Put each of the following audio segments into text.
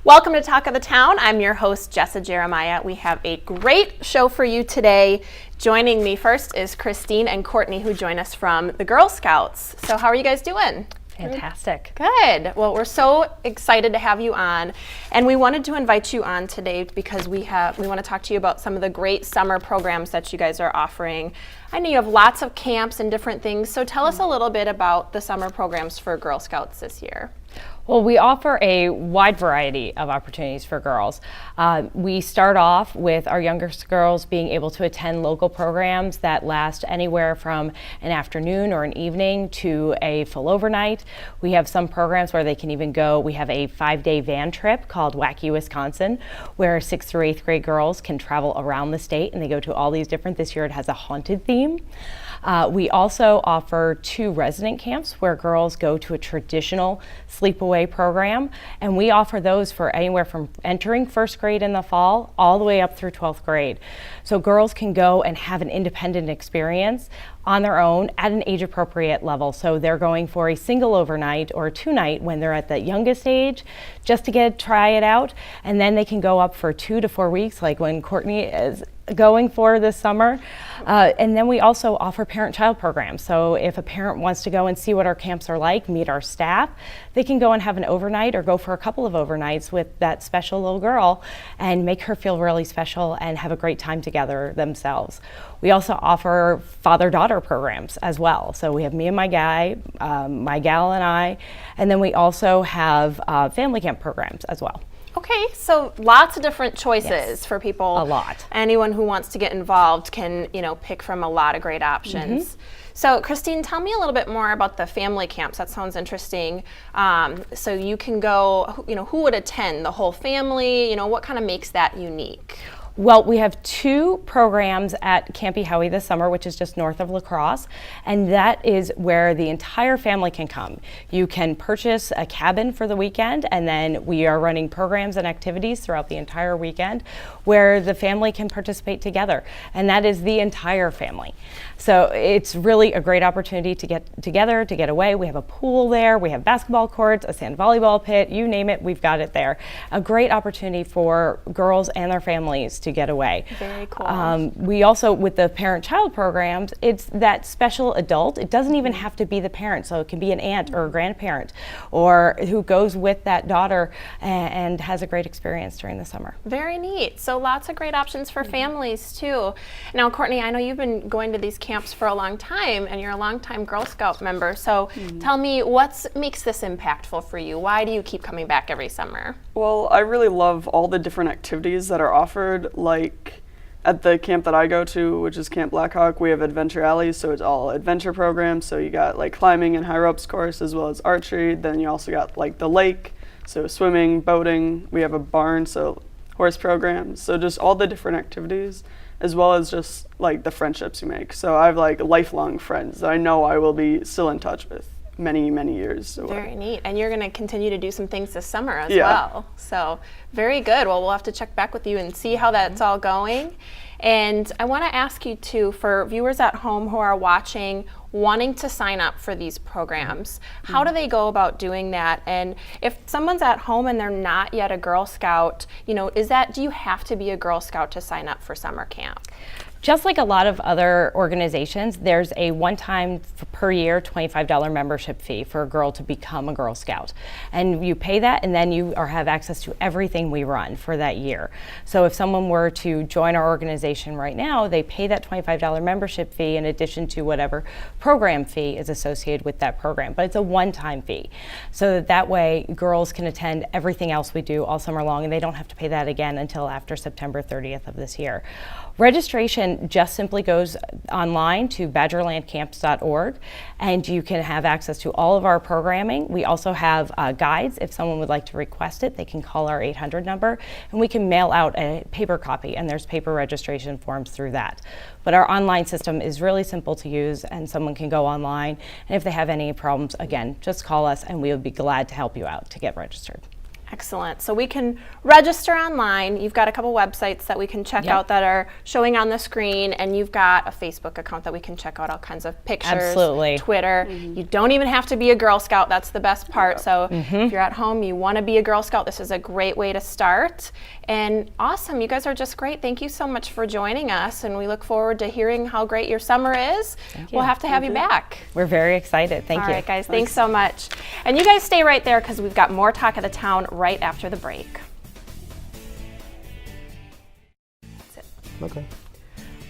Welcome to Talk of the Town. I'm your host, Jessa Jeremiah. We have a great show for you today. Joining me first is Christine and Courtney, who join us from the Girl Scouts. So how are you guys doing? Fantastic. Good. Well, we're so excited to have you on, and we wanted to invite you on today because we want to talk to you about some of the great summer programs that you guys are offering. I know you have lots of camps and different things, so tell us a little bit about the summer programs for Girl Scouts this year. Well, we offer a wide variety of opportunities for girls. We start off with our youngest girls being able to attend local programs that last anywhere from an afternoon or an evening to a full overnight. We have some programs where they can even go. We have a 5-day van trip called Wacky Wisconsin, where 6th through 8th grade girls can travel around the state, and they go to all these different. This year it has a haunted theme. We also offer 2 resident camps where girls go to a traditional sleepaway program, and we offer those for anywhere from entering 1st grade in the fall all the way up through 12th grade. So girls can go and have an independent experience on their own at an age appropriate level. So they're going for a single overnight or a 2-night when they're at the youngest age, just to try it out, and then they can go up for 2 to 4 weeks, like when Courtney is going for this summer. And then we also offer parent-child programs. So if a parent wants to go and see what our camps are like, meet our staff, they can go and have an overnight or go for a couple of overnights with that special little girl and make her feel really special and have a great time together themselves. We also offer father-daughter programs as well. So we have me and my guy, my gal and I, and then we also have family camp programs as well. Okay, so lots of different choices for people. A lot. Anyone who wants to get involved can, pick from a lot of great options. Mm-hmm. So Christine, tell me a little bit more about the family camps. That sounds interesting. So you can go, who would attend? The whole family? What kind of makes that unique? Well, we have 2 programs at Camp Howie this summer, which is just north of La Crosse, and that is where the entire family can come. You can purchase a cabin for the weekend, and then we are running programs and activities throughout the entire weekend where the family can participate together, and that is the entire family. So it's really a great opportunity to get together, to get away. We have a pool there, we have basketball courts, a sand volleyball pit, you name it, we've got it there. A great opportunity for girls and their families to get away. Very cool. We also, with the parent-child programs, it's that special adult. It doesn't even have to be the parent, so it can be an aunt or a grandparent or who goes with that daughter and has a great experience during the summer. Very neat. So lots of great options for families too. Now, Courtney, I know you've been going to these camps for a long time and you're a longtime Girl Scout member. So tell me, what makes this impactful for you? Why do you keep coming back every summer? Well, I really love all the different activities that are offered. Like at the camp that I go to, which is Camp Blackhawk, we have Adventure Alleys, so it's all adventure programs. So you got like climbing and high ropes course as well as archery. Then you also got like the lake, so swimming, boating. We have a barn, so horse programs. So just all the different activities, as well as just like the friendships you make. So I have like lifelong friends that I know I will be still in touch with many, many years. So very neat. And you're going to continue to do some things this summer as well. So very good. Well, we'll have to check back with you and see how that's all going. And I want to ask you too, for viewers at home who are watching, wanting to sign up for these programs, how do they go about doing that? And if someone's at home and they're not yet a Girl Scout, do you have to be a Girl Scout to sign up for summer camp? Just like a lot of other organizations, there's a one-time per year $25 membership fee for a girl to become a Girl Scout. And you pay that, and then you have access to everything we run for that year. So if someone were to join our organization right now, they pay that $25 membership fee in addition to whatever program fee is associated with that program. But it's a one-time fee. So that way girls can attend everything else we do all summer long, and they don't have to pay that again until after September 30th of this year. Registration just simply goes online to badgerlandcamps.org, and you can have access to all of our programming. We also have guides. If someone would like to request it, they can call our 800 number, and we can mail out a paper copy, and there's paper registration forms through that. But our online system is really simple to use, and someone can go online, and if they have any problems, again, just call us, and we would be glad to help you out to get registered. Excellent. So we can register online. You've got a couple websites that we can check Yep. out that are showing on the screen, and you've got a Facebook account that we can check out all kinds of pictures. Absolutely. Twitter. You don't even have to be a Girl Scout. That's the best part. So if you're at home, you want to be a Girl Scout, this is a great way to start. And awesome. You guys are just great. Thank you so much for joining us, and we look forward to hearing how great your summer is. We'll have to have you back. We're very excited. Thank All you. right, guys, thanks so much. And you guys stay right there because we've got more Talk of the Town right after the break. Okay.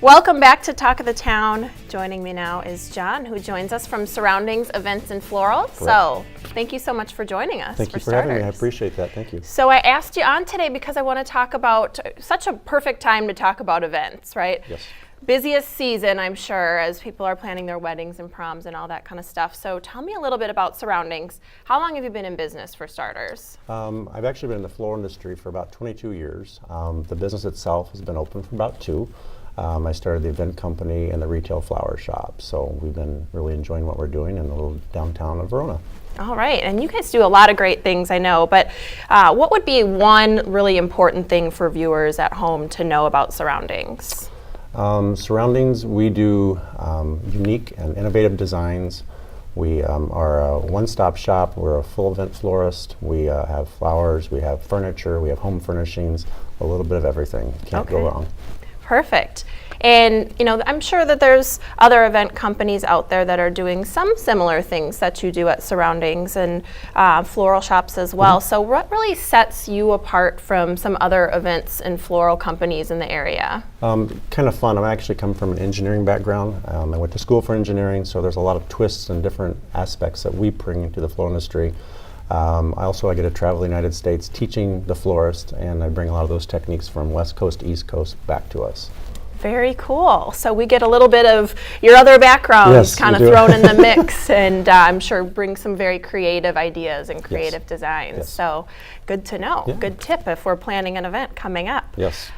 Welcome back to Talk of the Town. Joining me now is John, who joins us from Surroundings Events and Floral. So thank you so much for joining us. Thank you for having me. I appreciate that. Thank you. So I asked you on today because I want to talk about such a perfect time to talk about events, right? Yes. Busiest season, I'm sure, as people are planning their weddings and proms and all that kind of stuff. So tell me a little bit about Surroundings. How long have you been in business, for starters? I've actually been in the floral industry for about 22 years. The business itself has been open for about 2. I started the event company and the retail flower shop. So we've been really enjoying what we're doing in the little downtown of Verona. All right, and you guys do a lot of great things, I know, but what would be one really important thing for viewers at home to know about Surroundings? Surroundings, we do unique and innovative designs. We are a one-stop shop. We're a full event florist. We have flowers, we have furniture, we have home furnishings, a little bit of everything. Can't go wrong. Perfect. And you know, I'm sure that there's other event companies out there that are doing some similar things that you do at Surroundings, and floral shops as well. So what really sets you apart from some other events and floral companies in the area? Kind of fun. I actually come from an engineering background. I went to school for engineering, so there's a lot of twists and different aspects that we bring into the floral industry. I get to travel the United States teaching the florist, and I bring a lot of those techniques from West Coast to East Coast back to us. Very cool. So we get a little bit of your other backgrounds Yes, kind of we do. thrown in the mix, and I'm sure bring some very creative ideas and creative designs. Yes. So good to know. Yeah. Good tip if we're planning an event coming up. Yes.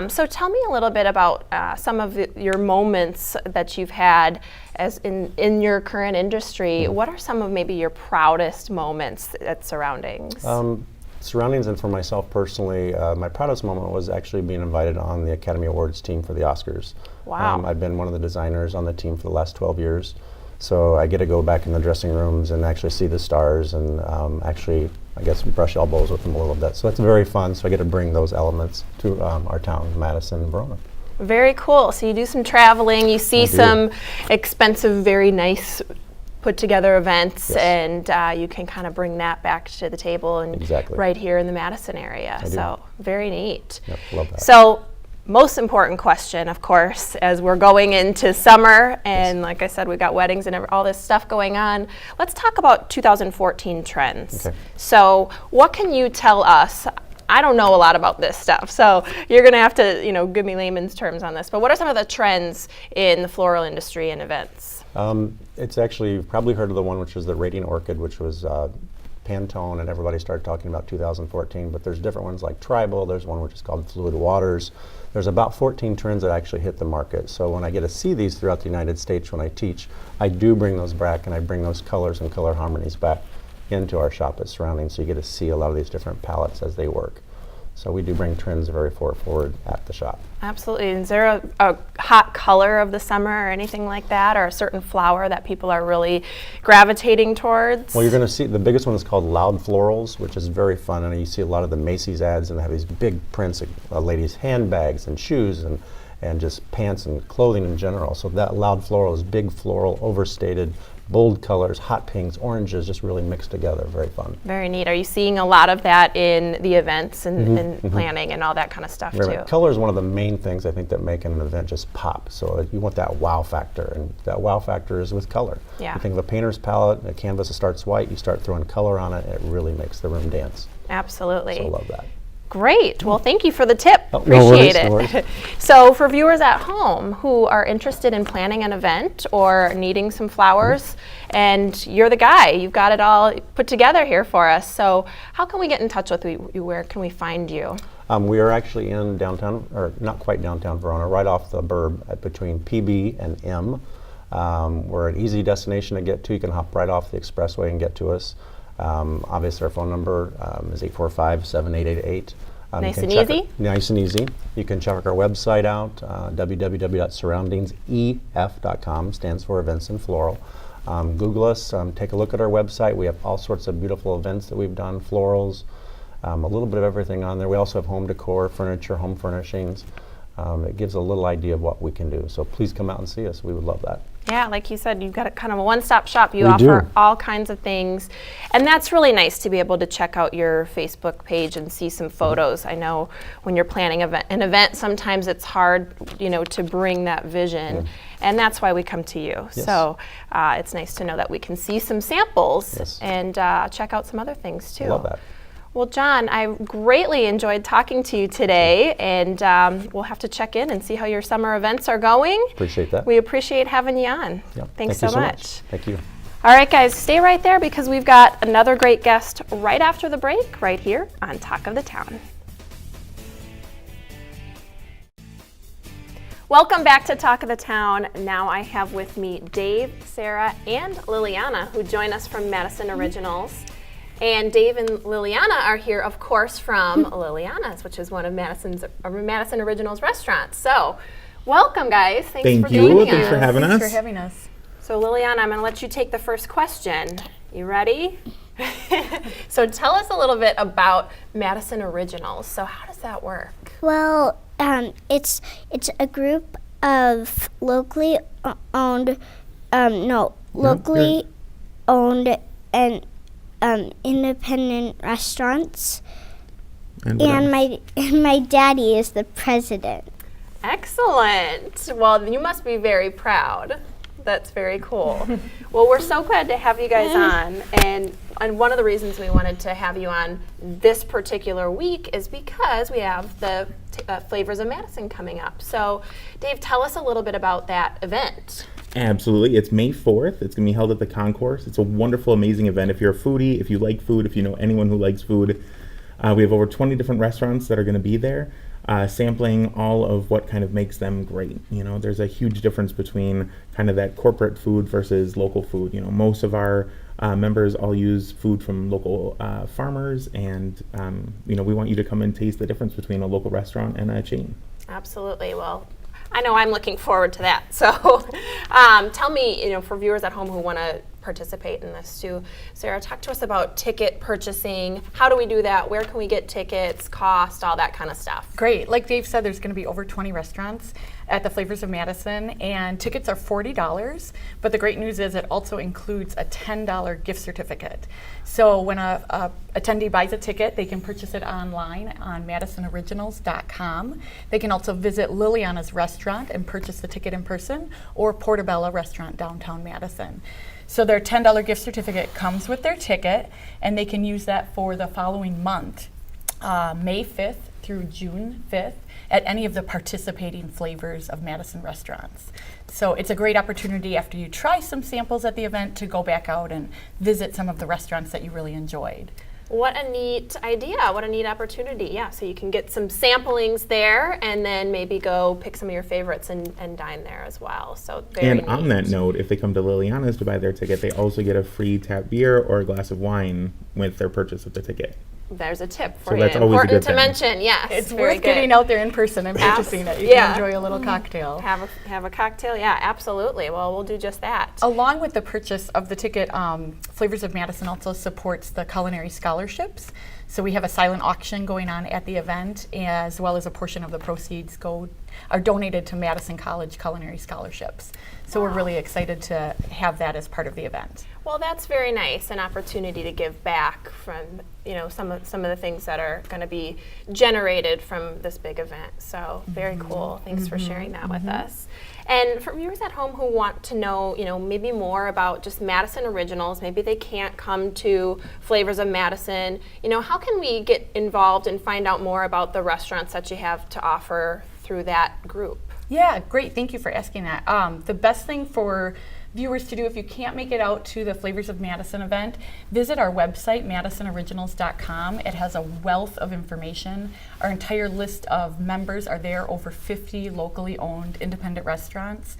So tell me a little bit about some of your moments that you've had as in your current industry. What are some of maybe your proudest moments at Surroundings? Surroundings, and for myself personally, my proudest moment was actually being invited on the Academy Awards team for the Oscars. Wow. I've been one of the designers on the team for the last 12 years. So I get to go back in the dressing rooms and actually see the stars and actually, I guess, brush elbows with them a little bit. So it's very fun. So I get to bring those elements to our town, Madison and Verona. Very cool. So you do some traveling, you see I do. some expensive, very nice put together events, Yes. and you can kind of bring that back to the table and Exactly. right here in the Madison area. do. So very neat. Yep, love that. So most important question, of course, as we're going into summer, and like I said, we've got weddings and all this stuff going on. Let's talk about 2014 trends. Okay. So what can you tell us? I don't know a lot about this stuff, so you're going to have to, give me layman's terms on this. But what are some of the trends in the floral industry and events? It's actually, you've probably heard of the one which is the Radiant Orchid, which was Pantone, and everybody started talking about 2014, but there's different ones like Tribal, there's one which is called Fluid Waters. There's about 14 trends that actually hit the market. So when I get to see these throughout the United States when I teach, I do bring those back, and I bring those colors and color harmonies back into our shop at Surroundings, so you get to see a lot of these different palettes as they work. So we do bring trends very forward at the shop. Absolutely. Is there a hot color of the summer or anything like that, or a certain flower that people are really gravitating towards? Well, you're going to see, the biggest one is called Loud Florals, which is very fun, and you see a lot of the Macy's ads, and they have these big prints of ladies' handbags and shoes and just pants and clothing in general. So that Loud Floral is big floral, overstated, bold colors, hot pinks, oranges, just really mixed together. Very fun. Very neat. Are you seeing a lot of that in the events and planning and all that kind of stuff Very too? much. Color is one of the main things I think that make an event just pop. So you want that wow factor, and that wow factor is with color. Yeah. You think of a painter's palette, a canvas that starts white, you start throwing color on it, it really makes the room dance. Absolutely. So I love that. Great. Well, thank you for the tip. Oh, no Appreciate worries, no it. worries. So for viewers at home who are interested in planning an event or needing some flowers, and you're the guy, you've got it all put together here for us. So how can we get in touch with you? Where can we find you? We are actually in downtown, or not quite downtown Verona, right off the burb between PB and M. We're an easy destination to get to. You can hop right off the expressway and get to us. Obviously, our phone number is 845-7888. Nice and easy? Nice and easy. You can check our website out, www.surroundingsef.com, stands for Events and Floral. Google us, take a look at our website. We have all sorts of beautiful events that we've done, florals, a little bit of everything on there. We also have home decor, furniture, home furnishings. It gives a little idea of what we can do. So please come out and see us. We would love that. Yeah, like you said, you've got a kind of a one-stop shop. You We offer do. all kinds of things. And that's really nice to be able to check out your Facebook page and see some photos. I know when you're planning an event, sometimes it's hard, to bring that vision. And that's why we come to you. Yes. So it's nice to know that we can see some samples Yes. and check out some other things too. Love that. Well, John, I greatly enjoyed talking to you today, and we'll have to check in and see how your summer events are going. Appreciate that. We appreciate having you on. Yep. Thanks Thank so you much. Thank you. All right, guys, stay right there because we've got another great guest right after the break, right here on Talk of the Town. Welcome back to Talk of the Town. Now I have with me Dave, Sarah, and Liliana, who join us from Madison Originals. And Dave and Liliana are here, of course, from Liliana's, which is one of Madison Originals restaurants. So, welcome, guys. Thanks for joining us. Thanks for having us. Thanks for having us. So, Liliana, I'm going to let you take the first question. You ready? So, tell us a little bit about Madison Originals. So, how does that work? Well, it's a group of locally owned and independent restaurants, and my daddy is the president. Excellent. Well, you must be very proud. That's very cool. Well, we're so glad to have you guys on. And one of the reasons we wanted to have you on this particular week is because we have the Flavors of Madison coming up. So, Dave, tell us a little bit about that event. Absolutely. It's May 4th. It's going to be held at the Concourse. It's a wonderful, amazing event. If you're a foodie, if you like food, if you know anyone who likes food, we have over 20 different restaurants that are going to be there, sampling all of what kind of makes them great. There's a huge difference between kind of that corporate food versus local food. Most of our members all use food from local farmers, and we want you to come and taste the difference between a local restaurant and a chain. Absolutely. Well, I know I'm looking forward to that. So tell me, for viewers at home who want to participate in this too, Sarah, talk to us about ticket purchasing. How do we do that? Where can we get tickets, cost, all that kind of stuff? Great. Like Dave said, there's going to be over 20 restaurants at the Flavors of Madison, and tickets are $40. But the great news is it also includes a $10 gift certificate. So when a attendee buys a ticket, they can purchase it online on MadisonOriginals.com. They can also visit Liliana's restaurant and purchase the ticket in person, or Portobello Restaurant downtown Madison. So their $10 gift certificate comes with their ticket, and they can use that for the following month, May 5th through June 5th, at any of the participating Flavors of Madison restaurants. So it's a great opportunity after you try some samples at the event to go back out and visit some of the restaurants that you really enjoyed. What a neat idea. What a neat opportunity. Yeah, so you can get some samplings there and then maybe go pick some of your favorites and dine there as well. So very And neat. on that note, if they come to Liliana's to buy their ticket, they also get a free tap beer or a glass of wine with their purchase of the ticket. There's a tip for So you. that's always a Important good to thing. mention, yes. It's very worth good. getting out there in person and purchasing it. You Yeah. can enjoy a little cocktail. Have a cocktail, yeah, absolutely. Well, we'll do just that. Along with the purchase of the ticket, Flavors of Madison also supports the culinary scholarships. So we have a silent auction going on at the event, as well as a portion of the proceeds are donated to Madison College Culinary Scholarships. So we're really excited to have that as part of the event. Well, that's very nice, an opportunity to give back from some of the things that are going to be generated from this big event. So very cool. Thanks for sharing that with us. And for viewers at home who want to know, maybe more about just Madison Originals, maybe they can't come to Flavors of Madison, how can we get involved and find out more about the restaurants that you have to offer through that group? Yeah, great. Thank you for asking that. The best thing for viewers to do, if you can't make it out to the Flavors of Madison event, visit our website, MadisonOriginals.com. It has a wealth of information. Our entire list of members are there, over 50 locally owned independent restaurants.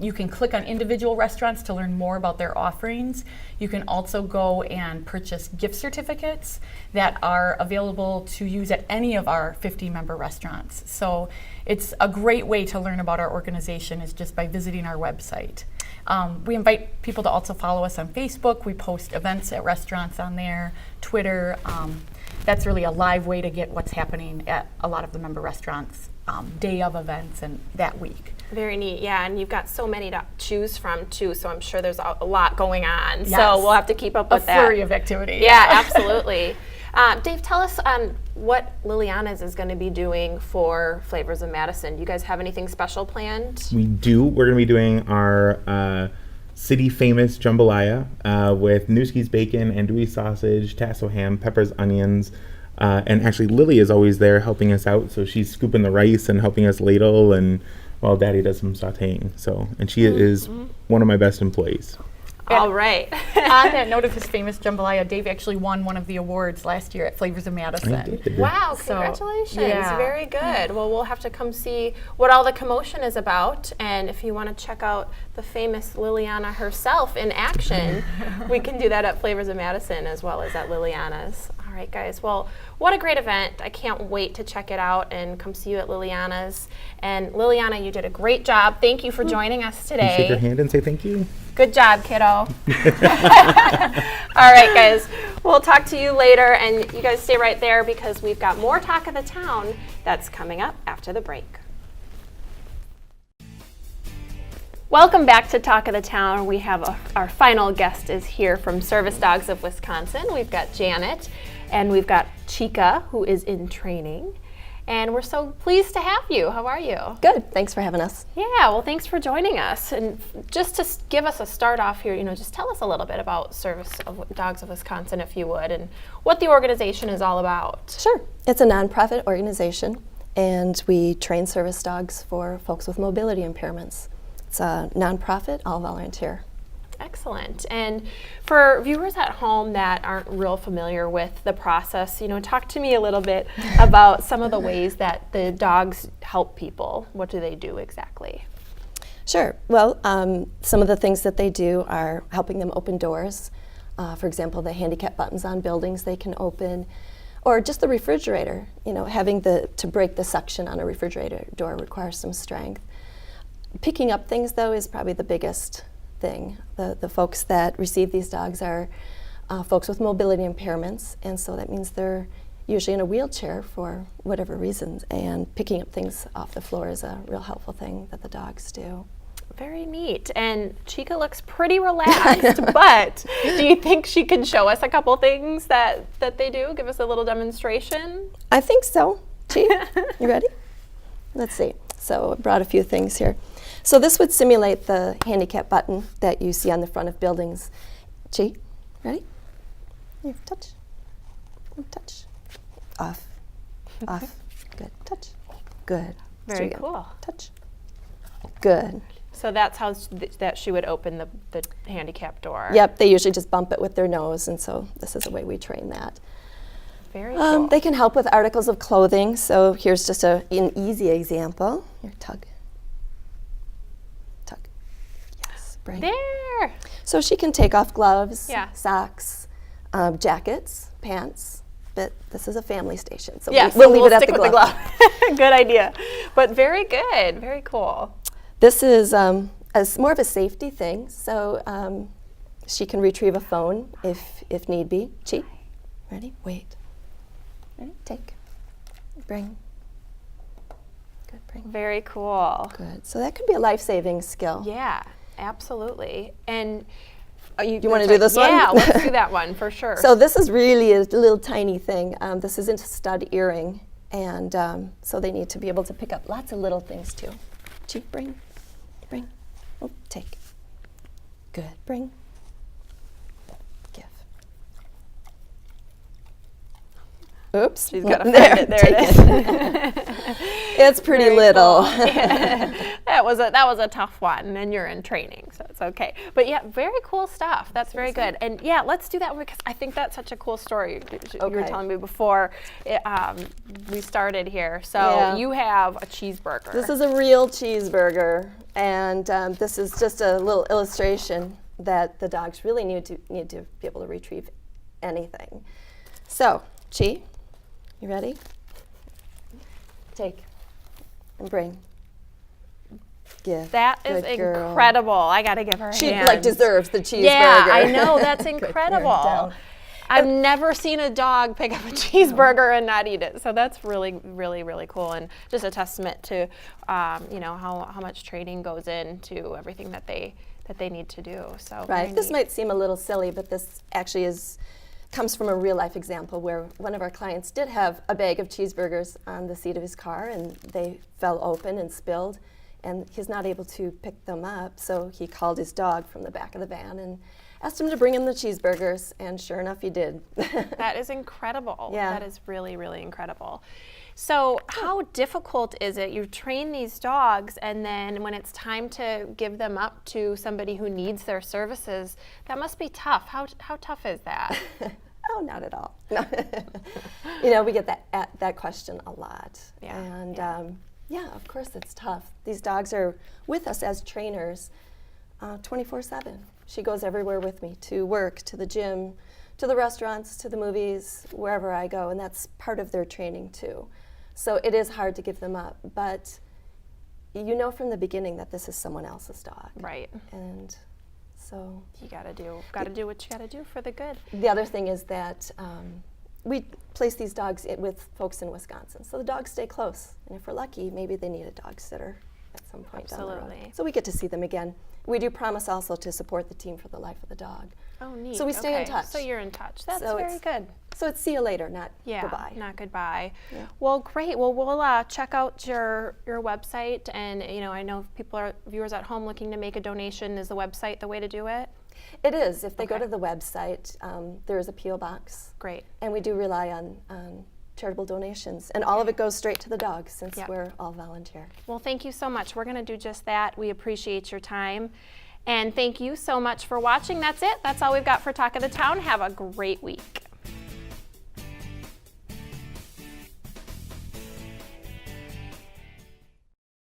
You can click on individual restaurants to learn more about their offerings. You can also go and purchase gift certificates that are available to use at any of our 50-member restaurants. So it's a great way to learn about our organization is just by visiting our website. We invite people to also follow us on Facebook. We post events at restaurants on there, Twitter. That's really a live way to get what's happening at a lot of the member restaurants, day of events and that week. Very neat, yeah, and you've got so many to choose from too, so I'm sure there's a lot going on. Yes. So we'll have to keep up with that. A flurry of activity. Yeah, absolutely. Dave, tell us what Liliana's is going to be doing for Flavors of Madison. Do you guys have anything special planned? We do. We're going to be doing our city famous jambalaya with Newski's bacon, andouille sausage, tasso ham, peppers, onions. And actually Lily is always there helping us out. So she's scooping the rice and helping us ladle and while Daddy does some sauteing. So, and she is one of my best employees. All right. On that note of his famous jambalaya, Dave actually won one of the awards last year at Flavors of Madison. I did. Wow, So, congratulations. yeah. Very good. Well, we'll have to come see what all the commotion is about. And if you want to check out the famous Liliana herself in action, we can do that at Flavors of Madison as well as at Liliana's. All right, guys. Well, what a great event. I can't wait to check it out and come see you at Liliana's. And Liliana, you did a great job. Thank you for joining us Can you today. shake your hand and say thank you? Good job, kiddo. All right, guys. We'll talk to you later, and you guys stay right there because we've got more Talk of the Town that's coming up after the break. Welcome back to Talk of the Town. We have our final guest is here from Service Dogs of Wisconsin. We've got Janet, and we've got Chica, who is in training. And we're so pleased to have you. How are you? Good. Thanks for having us. Yeah, well, thanks for joining us. And just to give us a start off here, just tell us a little bit about Service of Dogs of Wisconsin, if you would, and what the organization is all about. Sure. It's a nonprofit organization, and we train service dogs for folks with mobility impairments. It's a nonprofit, all volunteer. Excellent. And for viewers at home that aren't real familiar with the process, talk to me a little bit about some of the ways that the dogs help people. What do they do exactly? Sure. Well, some of the things that they do are helping them open doors. For example, the handicap buttons on buildings they can open, or just the refrigerator. Having to break the suction on a refrigerator door requires some strength. Picking up things, though, is probably the biggest thing. The folks that receive these dogs are folks with mobility impairments, and so that means they're usually in a wheelchair for whatever reasons, and picking up things off the floor is a real helpful thing that the dogs do. Very neat. And Chica looks pretty relaxed, but do you think she can show us a couple things that they do? Give us a little demonstration? I think so. Chi, you ready? Let's see. So I brought a few things here. So this would simulate the handicap button that you see on the front of buildings. Chi, ready? Here, touch. Touch. Off. Off. Good. Touch. Good. Very cool. Touch. Good. So that's how that she would open the handicap door. Yep, they usually just bump it with their nose, and so this is a way we train that. Very cool. They can help with articles of clothing, so here's just an easy example. Here, tug. Tug. Yes, bring. There. So she can take off gloves, Yeah. socks, jackets, pants, but this is a family station, so Yes, we'll leave it at stick the with glove. Good idea. But very good. Very cool. This is more of a safety thing, so she can retrieve a phone if need be. Chi, ready? Wait. Ready? Take. Bring. Good, bring. Very cool. Good. So that could be a life-saving skill. Yeah, absolutely. And You want to do this one? Yeah, let's do that one for sure. So this is really a little tiny thing. This isn't a stud earring, and so they need to be able to pick up lots of little things too. Chi, bring. Bring. Oh, take. Good. Bring. Give. Oops. She's got to there, find it. There take it is. It's pretty Very little. cool. That that was a tough one, and you're in training, so it's okay. But yeah, very cool stuff. That's very good. And yeah, let's do that one because I think that's such a cool story. You were Okay. telling me before we started here. So Yeah. you have a cheeseburger. This is a real cheeseburger, and this is just a little illustration that the dogs really need to be able to retrieve anything. So, Chi, you ready? Take and bring. Give. That is Good girl. incredible. I got to give her a She hand. deserves the cheeseburger. Yeah, I know. That's Good girl. incredible. Down. I've never seen a dog pick up a cheeseburger and not eat it. So that's really, really, really cool, and just a testament to, how much training goes into everything that they need to do. So very Right. This neat. might seem a little silly, but this actually comes from a real life example where one of our clients did have a bag of cheeseburgers on the seat of his car, and they fell open and spilled, and he's not able to pick them up. So he called his dog from the back of the van and asked him to bring him the cheeseburgers, and sure enough, he did. That is incredible. Yeah. That is really, really incredible. So how difficult is it? You train these dogs, and then when it's time to give them up to somebody who needs their services, that must be tough. How tough is that? Oh, not at all. No. We get that question a lot. Yeah, And yeah, of course it's tough. These dogs are with us as trainers 24/7. She goes everywhere with me, to work, to the gym, to the restaurants, to the movies, wherever I go, and that's part of their training too. So it is hard to give them up, but you know from the beginning that this is someone else's dog. Right. And so You gotta do what you gotta do for the good. the other thing is that we place these dogs with folks in Wisconsin, so the dogs stay close. And if we're lucky, maybe they need a dog sitter at some point down the Absolutely. road. So we get to see them again. We do promise also to support the team for the life of the dog. Oh, neat. So we stay in Okay, touch. So you're in touch. That's So very it's- good. So it's see you later, not Yeah, goodbye. not goodbye. Yeah. Well, great. Well, we'll check out your website, and I know if viewers at home looking to make a donation, is the website the way to do it? It is. If they go Okay. to the website, there is a P.O. box. Great. And we do rely on charitable donations. And all of it goes straight to the dogs since Yep. we're all volunteer. Well, thank you so much. We're going to do just that. We appreciate your time. And thank you so much for watching. That's it. That's all we've got for Talk of the Town. Have a great week.